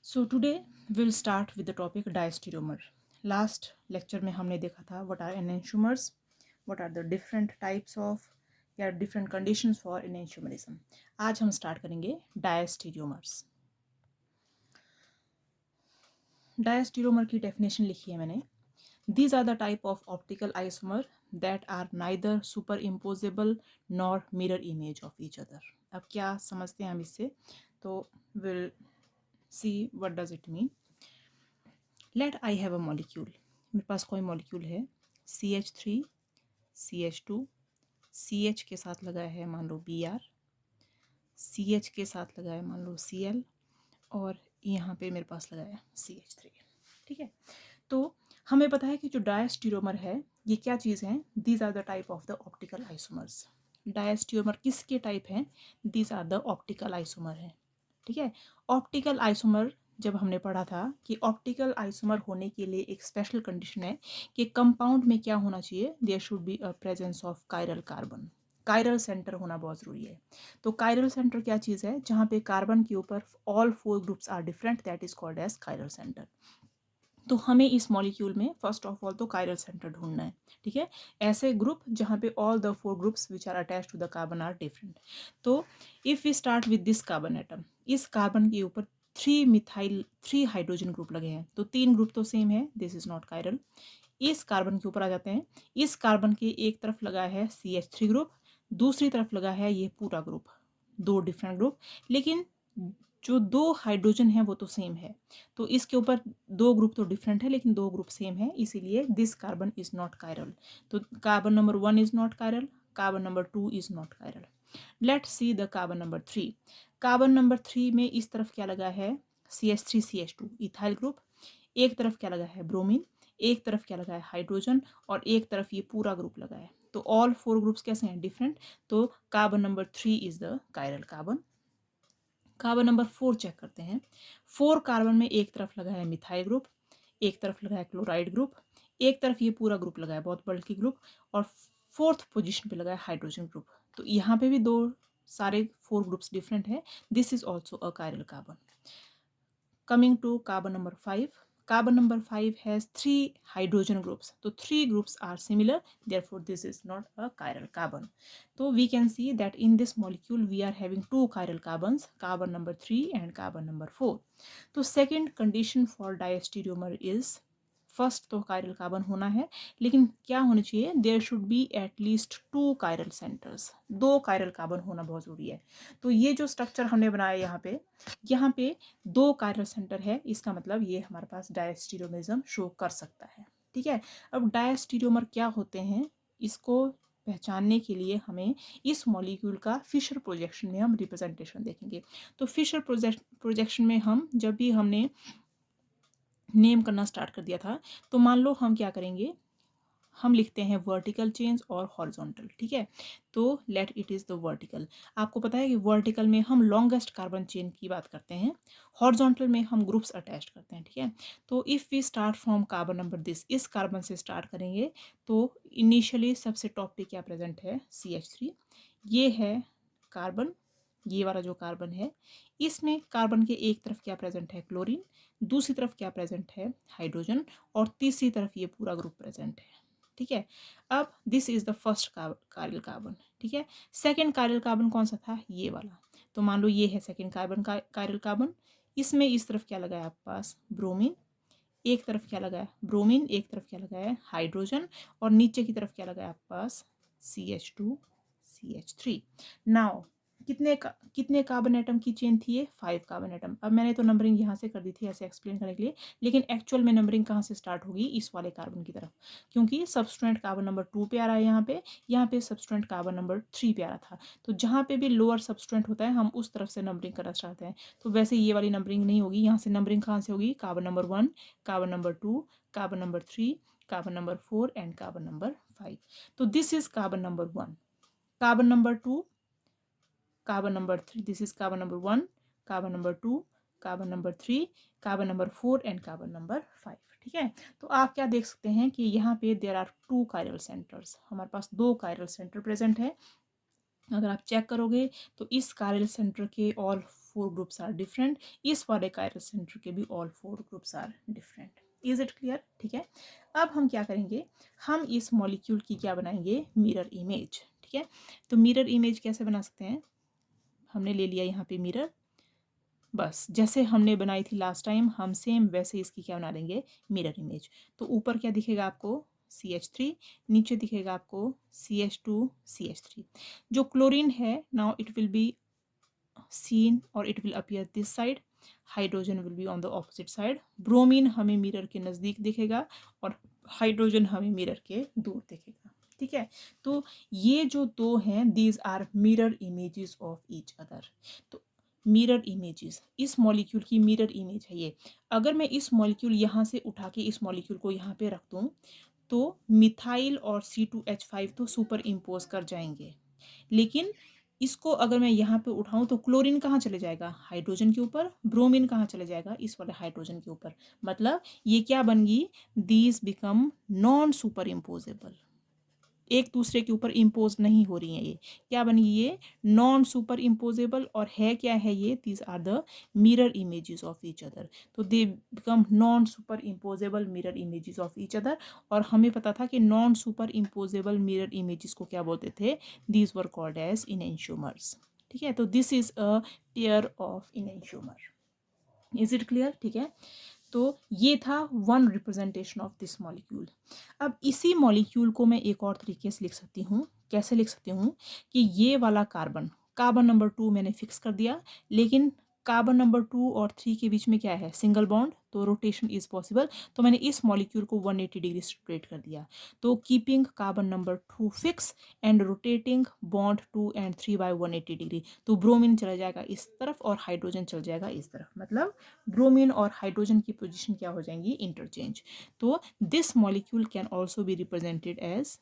So today will start with the topic diastereomer. Last lecture में हमने देखा था what are enantiomers, what are the different types of या different conditions for enantiomerism. आज हम start करेंगे डायस्टीरियोमर्स। डायस्टीरियोमर की डेफिनेशन लिखी है मैंने। These are the type of optical isomer that are neither superimposable nor mirror image of each other। अब क्या समझते हैं हम इससे, तो will see what does it mean. Let I have a molecule, मेरे पास कोई मॉलिक्यूल है CH3 CH2, CH के साथ लगाया है मान लो Br, CH के साथ लगाया मान लो Cl, और यहाँ पे मेरे पास लगाया CH3। ठीक है, तो हमें पता है कि जो डायस्टीरियोमर है ये क्या चीज़ है। These are the type of the optical isomers. Diastereomer किसके टाइप हैं? These are the optical isomer है। ठीक है, ऑप्टिकल आइसोमर जब हमने पढ़ा था कि ऑप्टिकल आइसोमर होने के लिए एक स्पेशल कंडीशन है कि कंपाउंड में क्या होना चाहिए, there should be a presence of chiral carbon. Chiral center होना बहुत ज़रूरी है। तो कायरल सेंटर क्या चीज़ है? जहाँ पे कार्बन के ऊपर all four groups are different, that is called as chiral centre. तो हमें इस मॉलिक्यूल में फर्स्ट ऑफ ऑल तो कायरल सेंटर ढूंढना है। ठीक है, ऐसे ग्रुप जहाँ पे all the four groups which are attach to the carbon are different. तो if we start with this carbon atom, इस कार्बन के ऊपर थ्री हाइड्रोजन ग्रुप लगे हैं, तो तीन ग्रुप तो सेम है, दिस इज नॉट कायरल। इस कार्बन के ऊपर आ जाते हैं। इस कार्बन के एक तरफ लगा है CH3 ग्रुप, दूसरी तरफ लगा है ये पूरा ग्रुप, दो डिफरेंट ग्रुप, लेकिन जो दो हाइड्रोजन है वो तो सेम है। तो इसके ऊपर दो ग्रुप तो डिफरेंट है लेकिन दो ग्रुप सेम है, इसीलिए this carbon is not chiral. तो carbon number 1 is not chiral, carbon number 2 is not chiral. Let see the carbon number 3। Carbon number 3 में इस तरफ क्या लगा है? CH3 CH2 ethyl group. एक तरफ क्या लगा है? ब्रोमीन। एक तरफ क्या लगा है? हाइड्रोजन। और एक तरफ ये पूरा ग्रुप लगा है। तो ऑल फोर ग्रुप्स कैसे हैं? डिफरेंट। तो carbon number 3 is the chiral carbon. Carbon number 4 check करते हैं। 4 कार्बन में एक तरफ लगा है मिथाइल ग्रुप, एक तरफ लगा है क्लोराइड ग्रुप, एक तरफ ये पूरा ग्रुप लगा है बहुत बल्कि ग्रुप, और फोर्थ पोजीशन पे लगा है हाइड्रोजन ग्रुप। तो यहाँ पे भी दो सारे फोर ग्रुप्स डिफरेंट है। This is also a chiral carbon. Coming to carbon number 5. Carbon number 5 has 3 hydrogen groups. So 3 groups are similar. Therefore, this is not a chiral carbon. So we can see that in this molecule, we are having 2 chiral carbons, carbon number 3 and carbon number 4. So second condition for diastereomer is, first तो chiral carbon होना है, लेकिन क्या होना चाहिए? There should be at least 2 chiral centers. 2 chiral carbon होना बहुत ज़रूरी है। तो ये जो स्ट्रक्चर हमने बनाया यहाँ पे 2 कायरल सेंटर है, इसका मतलब ये हमारे पास डायस्टीरियोमिज्म शो कर सकता है। ठीक है, अब डायस्टीरियोमर क्या होते हैं, इसको पहचानने के लिए हमें इस मॉलिक्यूल का फिशर प्रोजेक्शन में हम रिप्रेजेंटेशन देखेंगे। तो फिशर प्रोजेक्शन में हम जब भी हमने नेम करना स्टार्ट कर दिया था, तो मान लो हम क्या करेंगे, हम लिखते हैं वर्टिकल चेंज और हॉरिजॉन्टल। ठीक है, तो let it is the vertical. आपको पता है कि वर्टिकल में हम लॉन्गेस्ट कार्बन चेन की बात करते हैं, हॉरिजॉन्टल में हम ग्रुप्स अटैच करते हैं। ठीक है, तो if we start from carbon number this, इस कार्बन से स्टार्ट करेंगे, तो इनिशियली सबसे टॉप पे क्या प्रेजेंट है? CH3। ये है कार्बन, ये वाला जो कार्बन है, इसमें कार्बन के एक तरफ क्या प्रेजेंट है? क्लोरीन। दूसरी तरफ क्या प्रेजेंट है? हाइड्रोजन। और तीसरी तरफ ये पूरा ग्रुप प्रेजेंट है। ठीक है, अब this is the first chiral carbon. ठीक है, सेकेंड कायरल कार्बन कौन सा था? ये वाला। तो मान लो ये है सेकेंड कार्बन का कायरल कार्बन। इसमें इस तरफ क्या लगा है आपके पास? ब्रोमीन। एक तरफ क्या लगा है? ब्रोमीन। एक तरफ क्या लगा है? हाइड्रोजन। और नीचे की तरफ क्या लगा है आपके पास? CH2 CH3। नाउ कितने कार्बन एटम की चेन थी ये? 5 कार्बन एटम। अब मैंने तो नंबरिंग यहाँ से कर दी थी ऐसे एक्सप्लेन करने के लिए, लेकिन एक्चुअल में नंबरिंग कहाँ से स्टार्ट होगी? इस वाले कार्बन की तरफ, क्योंकि सबस्टेंट कार्बन नंबर 2 पे आ रहा है यहाँ पे सबस्टेंट कार्बन नंबर 3 पे आ रहा था। तो जहाँ पे भी लोअर सबस्टेंट होता है हम उस तरफ से नंबरिंग करना चाहते हैं। तो वैसे ये वाली नंबरिंग नहीं होगी, यहाँ से नंबरिंग कहाँ से होगी? Carbon number 1, carbon number 2, carbon number 3, carbon number 4 and carbon number 5। तो this is carbon number 1, carbon number 2, carbon number 3, this is carbon number 1, carbon number 2, carbon number 3, carbon number 4 and carbon number 5। ठीक है, तो आप क्या देख सकते हैं कि यहाँ पे देर आर 2 कायरल सेंटर्स, हमारे पास 2 कायरल सेंटर प्रेजेंट है। अगर आप चेक करोगे तो इस कायरल सेंटर के ऑल 4 ग्रुप्स आर डिफरेंट, इस वाले कायरल सेंटर के भी all 4 groups are different. Is it clear? ठीक है, अब हम क्या करेंगे, हम इस मॉलिक्यूल की क्या बनाएंगे, मिरर इमेज। ठीक है, तो मिरर इमेज कैसे बना सकते हैं, हमने ले लिया यहाँ पे मिरर, बस जैसे हमने बनाई थी लास्ट टाइम हम सेम वैसे इसकी क्या बना देंगे, मिरर इमेज। तो ऊपर क्या दिखेगा आपको, CH3, नीचे दिखेगा आपको CH2 CH3। जो क्लोरीन है, now it will be seen और it will appear this side, hydrogen will be on the opposite side. Bromine हमें मिरर के नज़दीक दिखेगा और हाइड्रोजन हमें मिरर के दूर दिखेगा। ठीक है, तो ये जो दो हैं, these are mirror images of each other. तो मिरर इमेजेस, इस मॉलिक्यूल की मिरर इमेज है ये। अगर मैं इस मॉलिक्यूल यहाँ से उठा के इस मॉलिक्यूल को यहाँ पे रख दूँ तो मिथाइल और C2H5 तो सुपर इम्पोज कर जाएंगे, लेकिन इसको अगर मैं यहाँ पे उठाऊं तो क्लोरीन कहाँ चले जाएगा, हाइड्रोजन के ऊपर, ब्रोमीन कहाँ चले जाएगा, इस वाले हाइड्रोजन के ऊपर। मतलब ये क्या बन गई, these become non super imposable, एक दूसरे के ऊपर इम्पोज नहीं हो रही हैं। ये क्या बनी, ये नॉन सुपर इम्पोजेबल, और है क्या है ये, these are the mirror images of each other. तो they become non superimposable mirror images of each other. और हमें पता था कि non superimposable mirror images को क्या बोलते थे, these were called as enantiomers. ठीक है, तो this is a pair of enantiomer. Is it clear? ठीक है, तो ये था one representation of this molecule. अब इसी मॉलिक्यूल को मैं एक और तरीके से लिख सकती हूँ। कैसे लिख सकती हूँ कि ये वाला कार्बन, कार्बन नंबर 2 मैंने फिक्स कर दिया, लेकिन कार्बन नंबर 2 और 3 के बीच में क्या है, सिंगल बॉन्ड, तो रोटेशन इज पॉसिबल। तो मैंने इस मॉलिक्यूल को 180 डिग्री रोटेट कर दिया। तो keeping carbon number 2 fix and rotating bond 2 and 3 by 180 degree, तो ब्रोमीन चला जाएगा इस तरफ और हाइड्रोजन चल जाएगा इस तरफ। मतलब ब्रोमीन और हाइड्रोजन की पोजीशन क्या हो जाएंगी, इंटरचेंज। तो this molecule can also be represented as,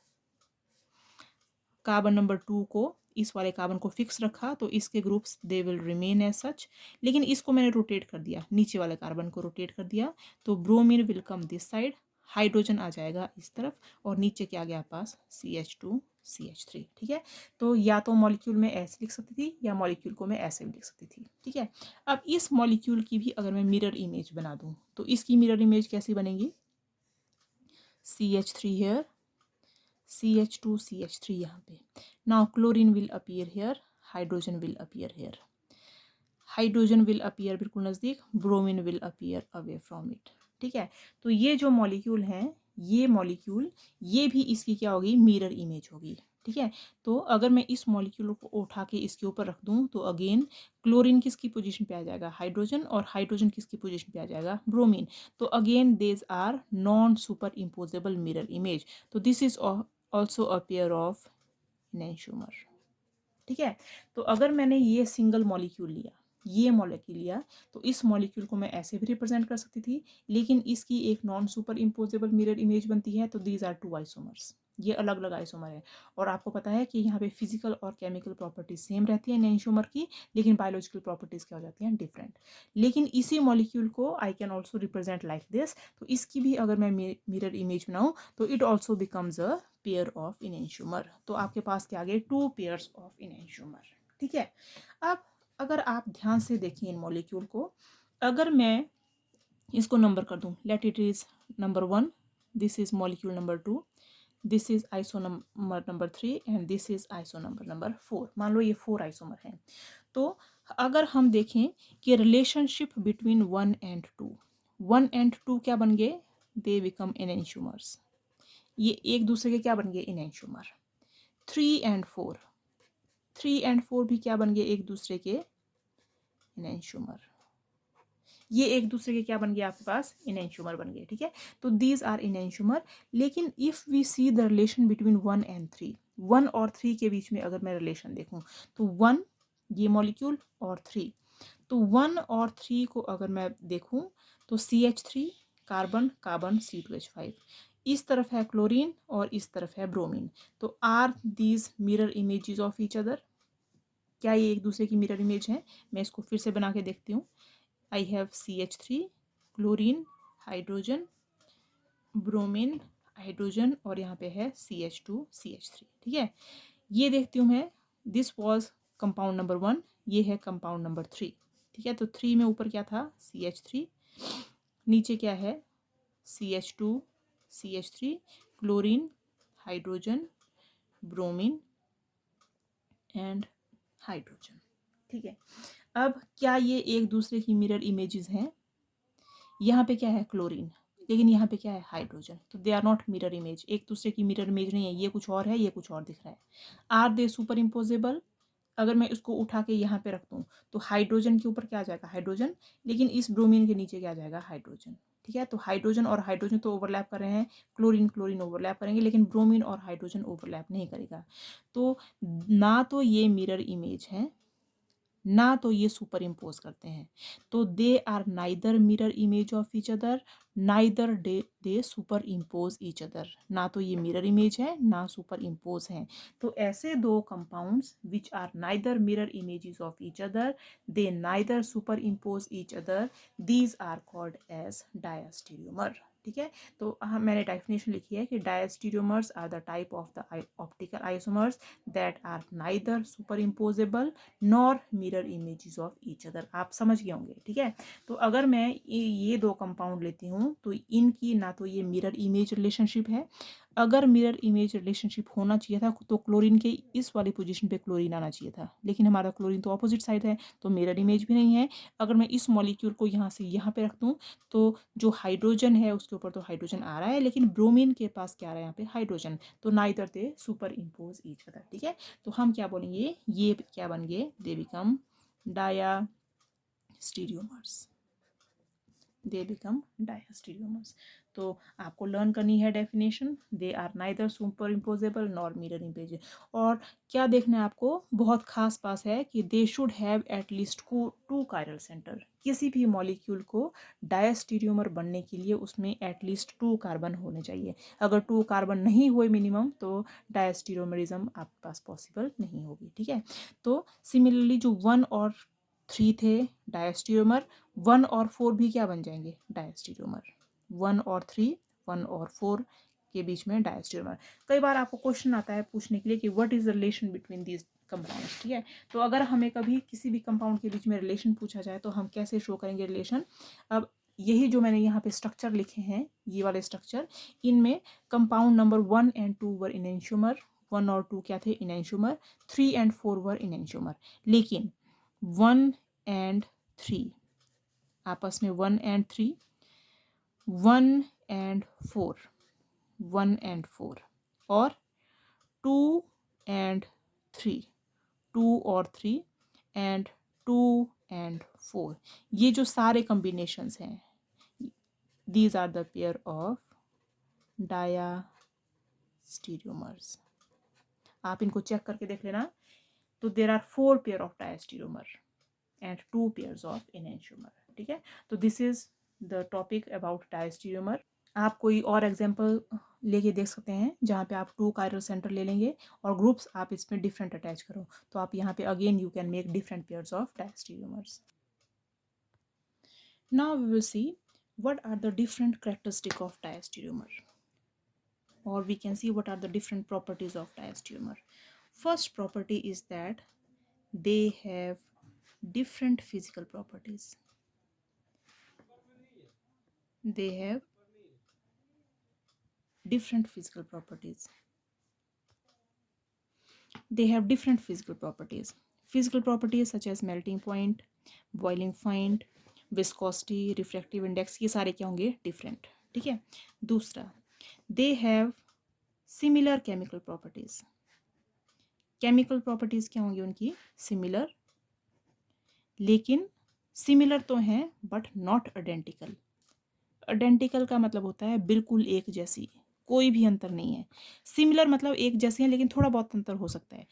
carbon number 2 को, इस वाले कार्बन को फिक्स रखा तो इसके groups they will remain as such, लेकिन इसको मैंने रोटेट कर दिया, नीचे वाले कार्बन को रोटेट कर दिया, तो bromine will come this side, hydrogen आ जाएगा इस तरफ, और नीचे क्या गया पास, CH2 CH3। ठीक है, तो या तो मॉलिक्यूल में ऐसे लिख सकती थी या मॉलिक्यूल को मैं ऐसे भी लिख सकती थी। ठीक है, अब इस मॉलिक्यूल की भी अगर मैं मिरर इमेज बना दूं तो इसकी मिरर इमेज कैसी बनेगी, CH3 here, CH2 CH3 यहाँ पे। Now chlorine will appear here, hydrogen will appear here, hydrogen will appear बिल्कुल नज़दीक, bromine will appear away from it. ठीक है, तो ये जो मॉलिक्यूल हैं, ये मॉलिक्यूल, ये भी इसकी क्या होगी, मिरर इमेज होगी। ठीक है, तो अगर मैं इस मॉलिक्यूल को उठा के इसके ऊपर रख दूं तो अगेन क्लोरीन किसकी पोजीशन पे आ जाएगा, हाइड्रोजन, और हाइड्रोजन किसकी पोजीशन पे आ जाएगा, ब्रोमीन। तो again these are non superimposable mirror image. तो this is also a pair of enantiomer. ठीक है, तो अगर मैंने ये सिंगल मॉलिक्यूल लिया, ये मॉलिक्यूल लिया, तो इस मॉलिक्यूल को मैं ऐसे भी रिप्रेजेंट कर सकती थी, लेकिन इसकी एक non superimposable mirror image बनती है। तो दीज आर 2 आइसोमर्स, ये अलग अलग आइसोमर है। और आपको पता है कि यहाँ पे फिजिकल और केमिकल प्रॉपर्टीज सेम रहती है एनेंशियोमर की, लेकिन बायोलॉजिकल प्रॉपर्टीज क्या हो जाती हैं, डिफरेंट। लेकिन इसी मॉलिक्यूल को I can also represent like this. तो इसकी भी अगर मैं मिरर इमेज बनाऊँ तो it also becomes a pair of enantiomer. तो आपके पास क्या आ गए, 2 पेयर्स ऑफ इनेंशियोमर। ठीक है, अब अगर आप ध्यान से देखें इन मॉलिक्यूल को, अगर मैं इसको नंबर कर दूं, let it is number 1, this is molecule number 2, this is isomer number 3 and this is isomer number 4। मान लो ये 4 आइसोमर हैं। तो अगर हम देखें कि रिलेशनशिप बिटवीन 1 एंड 2, 1 एंड 2 क्या बन गए, दे बिकम एनेंशियोमर्स। ये एक दूसरे के क्या बन गए, इनेंशियोमर। 3 एंड 4, 3 एंड 4 भी क्या बन गए, एक दूसरे के इनेंशियोमर। ये एक दूसरे के क्या बन गए, आपके पास इनेंशियोमर बन गए। ठीक है, तो दीज आर इनेंशियोमर। लेकिन if we see the relation between 1 and 3, 1 और 3 के बीच में अगर मैं रिलेशन देखूं तो 1 ये मॉलिक्यूल और 3, तो 1 और 3 को अगर मैं देखूं तो CH3 कार्बन कार्बन C2H5, इस तरफ है क्लोरीन और इस तरफ है ब्रोमीन। तो are these mirror images of each other, क्या ये एक दूसरे की मिरर इमेज है? मैं इसको फिर से बना के देखती हूँ। I have CH3 chlorine hydrogen bromine hydrogen और यहाँ पे है CH2 CH3। ठीक है, ये देखती हूँ मैं, दिस वॉज कंपाउंड नंबर 1, ये है कंपाउंड नंबर 3। ठीक है, तो 3 में ऊपर क्या था, CH3, नीचे क्या है, CH2, CH3, chlorine, hydrogen, bromine and hydrogen. ठीक है, अब क्या ये एक दूसरे की मिरर इमेजेस हैं? यहाँ पे क्या है, क्लोरीन, लेकिन यहाँ पे क्या है, हाइड्रोजन, तो they are not mirror image, एक दूसरे की मिरर इमेज नहीं है, ये कुछ और है, ये कुछ और दिख रहा है। Are they superimposable? अगर मैं इसको उठा के यहाँ पे रख दूँ तो हाइड्रोजन के ऊपर क्या आ जाएगा, हाइड्रोजन, लेकिन इस ब्रोमीन के नीचे क्या आ जाएगा, हाइड्रोजन। ठीक है, तो हाइड्रोजन और हाइड्रोजन तो ओवरलैप कर रहे हैं, क्लोरीन क्लोरीन ओवरलैप करेंगे, लेकिन ब्रोमीन और हाइड्रोजन ओवरलैप नहीं करेगा। तो ना तो ये मिरर इमेज है, ना तो ये सुपर इम्पोज करते हैं, तो they are neither mirror image of each other, neither they superimpose each other, ना तो ये मिरर इमेज है ना सुपर इम्पोज है। तो ऐसे दो compounds which are neither mirror images of each other, they neither superimpose each other, these are called as diastereomer. ठीक है, तो मैंने डेफिनेशन लिखी है कि diastereomers are the type of the optical isomers that are neither superimposable nor mirror images of each other. आप समझ गए होंगे। ठीक है, तो अगर मैं ये दो कंपाउंड लेती हूँ तो इनकी ना तो ये मिरर इमेज रिलेशनशिप है, अगर मिरर इमेज रिलेशनशिप होना चाहिए था तो क्लोरीन के इस वाली पोजीशन पे क्लोरीन आना चाहिए था, लेकिन हमारा क्लोरीन तो ऑपोजिट साइड है, तो मिरर इमेज भी नहीं है। अगर मैं इस मॉलिक्यूल को यहाँ से यहाँ पे रख दूँ तो जो हाइड्रोजन है उसके ऊपर तो हाइड्रोजन आ रहा है, लेकिन ब्रोमीन के पास क्या आ रहा है, यहाँ पे हाइड्रोजन, तो neither they superimpose each other. ठीक है, तो हम क्या बोलेंगे, ये क्या बन गए, they become diastereomers, they become diastereomers. तो आपको लर्न करनी है definition, they are neither superimposable nor mirror image. और क्या देखना है आपको, बहुत खास पास है कि they should have at least 2 chiral centre. किसी भी मॉलिक्यूल को डायस्टीरियोमर बनने के लिए उसमें एटलीस्ट 2 कार्बन होने चाहिए, अगर 2 कार्बन नहीं हुए मिनिमम तो डायस्टीरियोमरिज्म आपके पास पॉसिबल नहीं होगी। ठीक है, तो सिमिलरली जो 1 और 3 थे डायस्टीरियोमर, 1 और 4 भी क्या बन जाएंगे, डायस्टीरियोमर। 1 और 3, 1 और 4 के बीच में डायस्टीरियोमर। कई बार आपको क्वेश्चन आता है पूछने के लिए कि what is the relation between these compounds. ठीक है, तो अगर हमें कभी किसी भी कंपाउंड के बीच में रिलेशन पूछा जाए तो हम कैसे शो करेंगे रिलेशन। अब यही जो मैंने यहाँ पे स्ट्रक्चर लिखे हैं, ये वाले स्ट्रक्चर, इनमें compound number 1 and 2 were enantiomer, 1 और 2 क्या थे, इनेंशियोमर, 3 एंड 4 वर इनेंशियोमर, लेकिन 1 एंड 3 आपस में, 1 एंड 3, 1 एंड 4, 1 एंड 4, और 2 एंड 3, 2 और 3, एंड 2 एंड 4, ये जो सारे कॉम्बिनेशंस हैं, these are the pair of diastereomers. आप इनको चेक करके देख लेना। तो there are 4 pair of diastereomer and 2 pairs of enantiomer. ठीक है, तो this is the topic about diastereomer. आप कोई और एग्जांपल लेके देख सकते हैं जहाँ पे आप 2 कायरल सेंटर ले लेंगे और ग्रुप्स आप इसमें डिफरेंट अटैच करो, तो आप यहाँ पे again you can make different pairs of diastereomers. Now we will see what are the different characteristics of diastereomer, or we can see what are the different properties of diastereomer. First property is that they have different physical properties. They have different physical properties. They have different physical properties. Physical properties such as melting point, boiling point, viscosity, refractive index, ये सारे क्या होंगे, different. ठीक है, दूसरा, they have similar chemical properties. chemical properties क्या होंगी उनकी, similar, लेकिन सिमिलर तो हैं बट नॉट आइडेंटिकल। आइडेंटिकल का मतलब होता है बिल्कुल एक जैसी, कोई भी अंतर नहीं है। सिमिलर मतलब एक जैसे हैं लेकिन थोड़ा बहुत अंतर हो सकता है।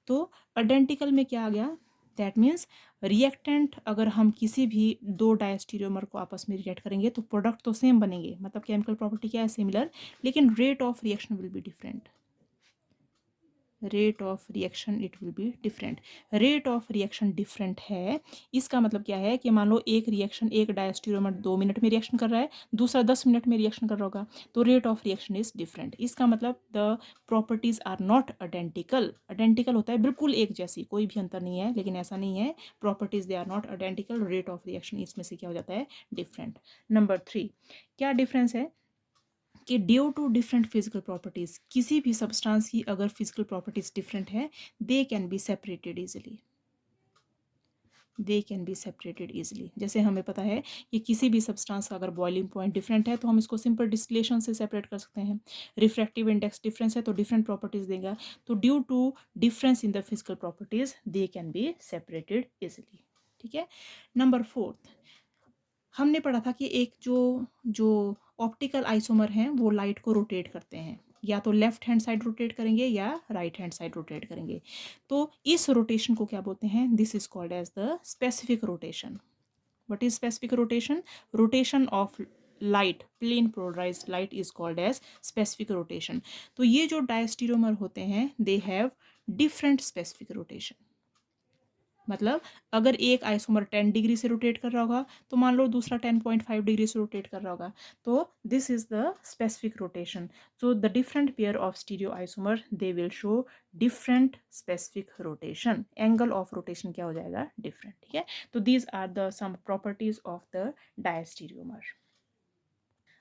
तो आइडेंटिकल में क्या आ गया, दैट मीन्स रिएक्टेंट, अगर हम किसी भी 2 डायस्टीरियोमर को आपस में रिएक्ट करेंगे तो प्रोडक्ट तो सेम बनेंगे, मतलब केमिकल प्रॉपर्टी क्या है, सिमिलर, लेकिन rate of reaction will be different. Rate of reaction it will be different. Rate of reaction different है, इसका मतलब क्या है कि मान लो एक रिएक्शन, एक डायस्टीरियोमर 2 मिनट में रिएक्शन कर रहा है, दूसरा 10 मिनट में रिएक्शन कर रहा होगा, तो rate of reaction is different. इसका मतलब the properties are not identical. Identical होता है बिल्कुल एक जैसी, कोई भी अंतर नहीं है, लेकिन ऐसा नहीं है, properties they are not identical, rate of reaction इसमें से क्या हो जाता है, डिफरेंट। नंबर 3, क्या डिफरेंस है कि due to different physical properties, किसी भी सब्सटेंस की अगर फिजिकल प्रॉपर्टीज डिफरेंट है, they can be separated easily, they can be separated easily. जैसे हमें पता है कि किसी भी सब्सटेंस का अगर बॉइलिंग पॉइंट डिफरेंट है तो हम इसको सिंपल डिस्टिलेशन से सेपरेट कर सकते हैं। रिफ्रैक्टिव इंडेक्स डिफरेंस है तो डिफरेंट प्रॉपर्टीज देगा, तो due to difference in the physical properties they can be separated easily. ठीक है। नंबर 4, हमने पढ़ा था कि एक जो जो ऑप्टिकल आइसोमर हैं वो लाइट को रोटेट करते हैं, या तो लेफ्ट हैंड साइड रोटेट करेंगे या राइट हैंड साइड रोटेट करेंगे। तो इस रोटेशन को क्या बोलते हैं, this is called as the specific rotation. What is specific rotation? Rotation of light, plane polarized light is called as specific rotation. तो ये जो डायस्टीरियोमर होते हैं they have different specific rotation. मतलब अगर एक आइसोमर 10 डिग्री से रोटेट कर रहा होगा तो मान लो दूसरा 10.5 डिग्री से रोटेट कर रहा होगा, तो this is the specific rotation. So the different pair of stereoisomer they will show different specific rotation, angle of rotation क्या हो जाएगा, डिफरेंट। ठीक है, तो these are the some properties of the diastereomer.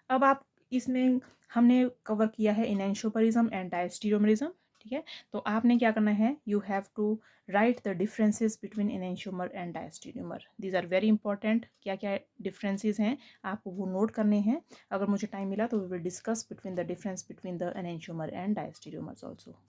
अब आप इसमें हमने कवर किया है इनैंशियोपरिज्म एंड डायस्टीरियोमरिज्म। ठीक है, तो आपने क्या करना है, you have to write the differences between enantiomer and diastereomer. These are very important, क्या क्या डिफरेंसेस हैं आपको वो नोट करने हैं। अगर मुझे टाइम मिला तो we will discuss between the difference between the enantiomer and diastereomers also.